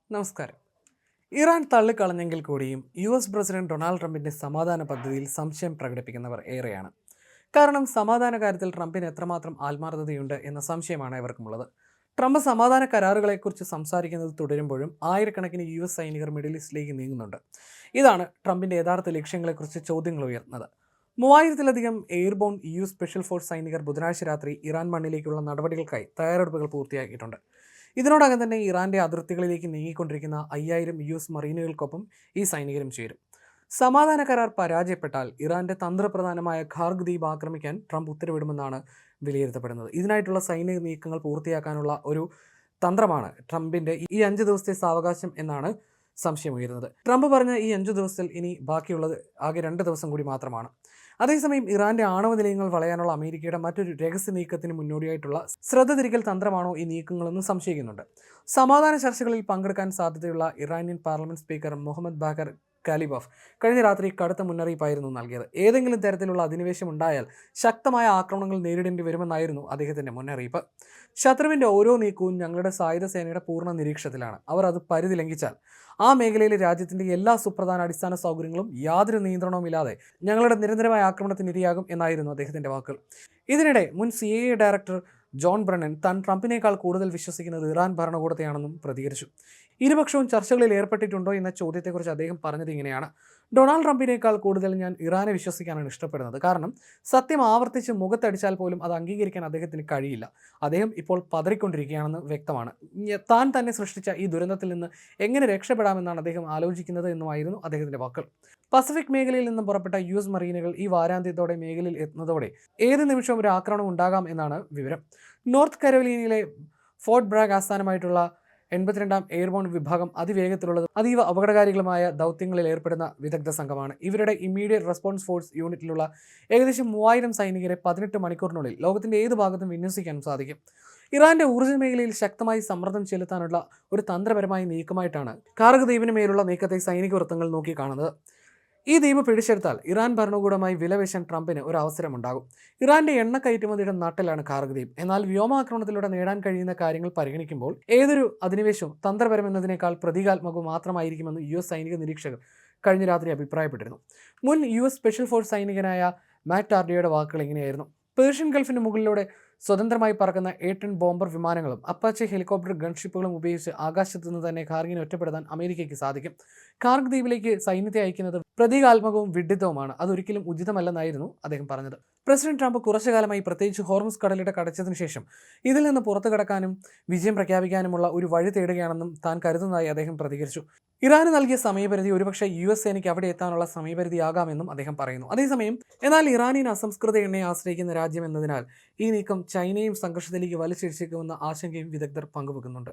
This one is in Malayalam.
നമസ്കാരം. ഇറാൻ തള്ളിക്കളഞ്ഞെങ്കിൽ കൂടിയും US പ്രസിഡന്റ് ഡൊണാൾഡ് ട്രംപിന്റെ സമാധാന പദ്ധതിയിൽ സംശയം പ്രകടിപ്പിക്കുന്നവർ ഏറെയാണ്. കാരണം സമാധാന കാര്യത്തിൽ ട്രംപിന് എത്രമാത്രം ആത്മാർത്ഥതയുണ്ട് എന്ന സംശയമാണ് ഇവർക്കുമുള്ളത്. ട്രംപ് സമാധാന കരാറുകളെക്കുറിച്ച് സംസാരിക്കുന്നത് തുടരുമ്പോഴും ആയിരക്കണക്കിന് US സൈനികർ മിഡിൽ ഈസ്റ്റിലേക്ക് നീങ്ങുന്നുണ്ട്. ഇതാണ് ട്രംപിന്റെ യഥാർത്ഥ ലക്ഷ്യങ്ങളെക്കുറിച്ച് ചോദ്യങ്ങൾ ഉയർന്നത്. 3000-ലധികം എയർബോൺ EU സ്പെഷ്യൽ ഫോഴ്സ് സൈനികർ ബുധനാഴ്ച രാത്രി ഇറാൻ മണ്ണിലേക്കുള്ള നടപടികൾക്കായി തയ്യാറെടുപ്പുകൾ പൂർത്തിയാക്കിയിട്ടുണ്ട്. ഇതിനോടകം തന്നെ ഇറാന്റെ അതിർത്തികളിലേക്ക് നീങ്ങിക്കൊണ്ടിരിക്കുന്ന 5000 US മറീനുകൾക്കൊപ്പം ഈ സൈനികരും ചേരും. സമാധാന കരാർ പരാജയപ്പെട്ടാൽ ഇറാന്റെ തന്ത്രപ്രധാനമായ ഖാർഗ് ദ്വീപ് ആക്രമിക്കാൻ ട്രംപ് ഉത്തരവിടുമെന്നാണ് വിലയിരുത്തപ്പെടുന്നത്. ഇതിനായിട്ടുള്ള സൈനിക നീക്കങ്ങൾ പൂർത്തിയാക്കാനുള്ള ഒരു തന്ത്രമാണ് ട്രംപിന്റെ ഈ 5 ദിവസത്തെ സാവകാശം എന്നാണ് സംശയമുയരുന്നത്. ട്രംപ് പറഞ്ഞ ഈ 5 ദിവസത്തിൽ ഇനി ബാക്കിയുള്ളത് ആകെ 2 ദിവസം കൂടി മാത്രമാണ്. അതേസമയം ഇറാന്റെ ആണവ നിലയങ്ങൾ വളയാനുള്ള അമേരിക്കയുടെ മറ്റൊരു രഹസ്യ നീക്കത്തിന് മുന്നോടിയായിട്ടുള്ള ശ്രദ്ധ തിരിക്കൽ തന്ത്രമാണോ ഈ നീക്കങ്ങളെന്ന് സംശയിക്കുന്നുണ്ട്. സമാധാന ചർച്ചകളിൽ പങ്കെടുക്കാൻ സാധ്യതയുള്ള Iranian parliament speaker Mohammad Baqer Qalibaf കഴിഞ്ഞ രാത്രി കടുത്ത മുന്നറിയിപ്പായിരുന്നു നൽകിയത്. ഏതെങ്കിലും തരത്തിലുള്ള അധിനിവേശം ഉണ്ടായാൽ ശക്തമായ ആക്രമണങ്ങൾ നേരിടേണ്ടി വരുമെന്നായിരുന്നു അദ്ദേഹത്തിന്റെ മുന്നറിയിപ്പ്. ശത്രുവിന്റെ ഓരോ നീക്കവും ഞങ്ങളുടെ സായുധ സേനയുടെ പൂർണ്ണ നിരീക്ഷണത്തിലാണ്. അവർ അത് പരിധി ലംഘിച്ചാൽ ആ മേഖലയിലെ രാജ്യത്തിന്റെ എല്ലാ സുപ്രധാന അടിസ്ഥാന സൗകര്യങ്ങളും യാതൊരു നിയന്ത്രണവുമില്ലാതെ ഞങ്ങളുടെ നിരന്തരമായ ആക്രമണത്തിന് ഇരയാകും എന്നായിരുന്നു അദ്ദേഹത്തിന്റെ വാക്കുകൾ. ഇതിനിടെ മുൻ CIA ഡയറക്ടർ ജോൺ ബ്രണ്ണൻ താൻ ട്രംപിനേക്കാൾ കൂടുതൽ വിശ്വസിക്കുന്നത് ഇറാൻ ഭരണകൂടത്തെയാണെന്നും പ്രതികരിച്ചു. ഇരുപക്ഷവും ചർച്ചകളിൽ ഏർപ്പെട്ടിട്ടുണ്ടോ എന്ന ചോദ്യത്തെക്കുറിച്ച് അദ്ദേഹം പറഞ്ഞത് ഇങ്ങനെയാണ്: ഡൊണാൾഡ് ട്രംപിനേക്കാൾ കൂടുതൽ ഞാൻ ഇറാനെ വിശ്വസിക്കാനാണ് ഇഷ്ടപ്പെടുന്നത്. കാരണം സത്യം ആവർത്തിച്ച് മുഖത്തടിച്ചാൽ പോലും അത് അംഗീകരിക്കാൻ അദ്ദേഹത്തിന് കഴിയില്ല. അദ്ദേഹം ഇപ്പോൾ പതറിക്കൊണ്ടിരിക്കുകയാണെന്ന് വ്യക്തമാണ്. താൻ തന്നെ സൃഷ്ടിച്ച ഈ ദുരന്തത്തിൽ നിന്ന് എങ്ങനെ രക്ഷപ്പെടാമെന്നാണ് അദ്ദേഹം ആലോചിക്കുന്നത് എന്നുമായിരുന്നു അദ്ദേഹത്തിന്റെ വാക്കുകൾ. പസഫിക് മേഖലയിൽ നിന്നും പുറപ്പെട്ട US മറീനുകൾ ഈ വാരാന്ത്യത്തോടെ മേഖലയിൽ എത്തുന്നതോടെ ഏത് നിമിഷവും ഒരു ആക്രമണം ഉണ്ടാകാം എന്നാണ് വിവരം. നോർത്ത് കരോലിനയിലെ ഫോർട്ട് ബ്രാഗ് ആസ്ഥാനമായിട്ടുള്ള 82ാം എയർബോൺ വിഭാഗം അതിവേഗത്തിലുള്ളതും അതീവ അപകടകാരികളുമായ ദൗത്യങ്ങളിൽ ഏർപ്പെടുന്ന വിദഗ്ധ സംഘമാണ്. ഇവരുടെ ഇമ്മീഡിയറ്റ് റെസ്പോൺസ് ഫോഴ്സ് യൂണിറ്റിലുള്ള ഏകദേശം 3000 സൈനികരെ 18 മണിക്കൂറിനുള്ളിൽ ലോകത്തിന്റെ ഏത് ഭാഗത്തും വിന്യസിക്കാനും സാധിക്കും. ഇറാന്റെ ഊർജ്ജ മേഖലയിൽ ശക്തമായി സമ്മർദ്ദം ചെലുത്താനുള്ള ഒരു തന്ത്രപരമായ നീക്കമായിട്ടാണ് ഖാർഗ് ദ്വീപിന് മേലുള്ള നീക്കത്തെ സൈനിക വൃത്തങ്ങൾ നോക്കിക്കാണുന്നത്. ഈ ദ്വീപ് പിടിച്ചെടുത്താൽ ഇറാൻ ഭരണകൂടമായി വിലപേശാൻ ട്രംപിന് ഒരു അവസരമുണ്ടാകും. ഇറാന്റെ എണ്ണ കയറ്റുമതിയുടെ നട്ടെല്ലാണ് ഖാർഗ് ദ്വീപ്. എന്നാൽ വ്യോമാക്രമണത്തിലൂടെ നേടാൻ കഴിയുന്ന കാര്യങ്ങൾ പരിഗണിക്കുമ്പോൾ ഏതൊരു അധിനിവേശവും തന്ത്രപരമെന്നതിനേക്കാൾ പ്രതീകാത്മകവും മാത്രമായിരിക്കുമെന്ന് US സൈനിക നിരീക്ഷകർ കഴിഞ്ഞ രാത്രി അഭിപ്രായപ്പെട്ടിരുന്നു. മുൻ US സ്പെഷ്യൽ ഫോഴ്സ് സൈനികനായ മാറ്റ് ടാർഡിയുടെ വാക്കുകൾ ഇങ്ങനെയായിരുന്നു: പേർഷ്യൻ ഗൾഫിന് മുകളിലൂടെ സ്വതന്ത്രമായി പറക്കുന്ന A-10 ബോംബർ വിമാനങ്ങളും അപ്പാച്ചെ ഹെലികോപ്റ്റർ ഗൺഷിപ്പുകളും ഉപയോഗിച്ച് ആകാശത്തു നിന്ന് തന്നെ ഖാർഗിനെ ഒറ്റപ്പെടുത്താൻ അമേരിക്കയ്ക്ക് സാധിക്കും. ഖാർഗ് ദ്വീപിലേക്ക് സൈന്യത്തെ അയക്കുന്നത് പ്രതീകാത്മകവും വിഡ്ഢിത്തവുമാണ്. അതൊരിക്കലും ഉചിതമല്ലെന്നായിരുന്നു അദ്ദേഹം പറഞ്ഞത്. പ്രസിഡന്റ് ട്രംപ് കുറച്ചു കാലമായി പ്രത്യേകിച്ച് ഹോർമുസ് കടലിട കടച്ചതിനു ശേഷം ഇതിൽ നിന്ന് പുറത്തു കടക്കാനും വിജയം പ്രഖ്യാപിക്കാനുമുള്ള ഒരു വഴി തേടുകയാണെന്നും താൻ കരുതുന്നതായി അദ്ദേഹം പ്രതികരിച്ചു. ഇറാന് നൽകിയ സമയപരിധി ഒരുപക്ഷെ US സേനയ്ക്ക് അവിടെ എത്താനുള്ള സമയപരിധിയാകാമെന്നും അദ്ദേഹം പറയുന്നു. അതേസമയം എന്നാൽ ഇറാനിയൻ അസംസ്കൃത എണ്ണയെ ആശ്രയിക്കുന്ന രാജ്യം എന്നതിനാൽ ഈ നീക്കം ചൈനയും സംഘർഷത്തിലേക്ക് വലിച്ചിഴച്ചേക്കുമെന്ന ആശങ്കയും വിദഗ്ധർ പങ്കുവെക്കുന്നുണ്ട്.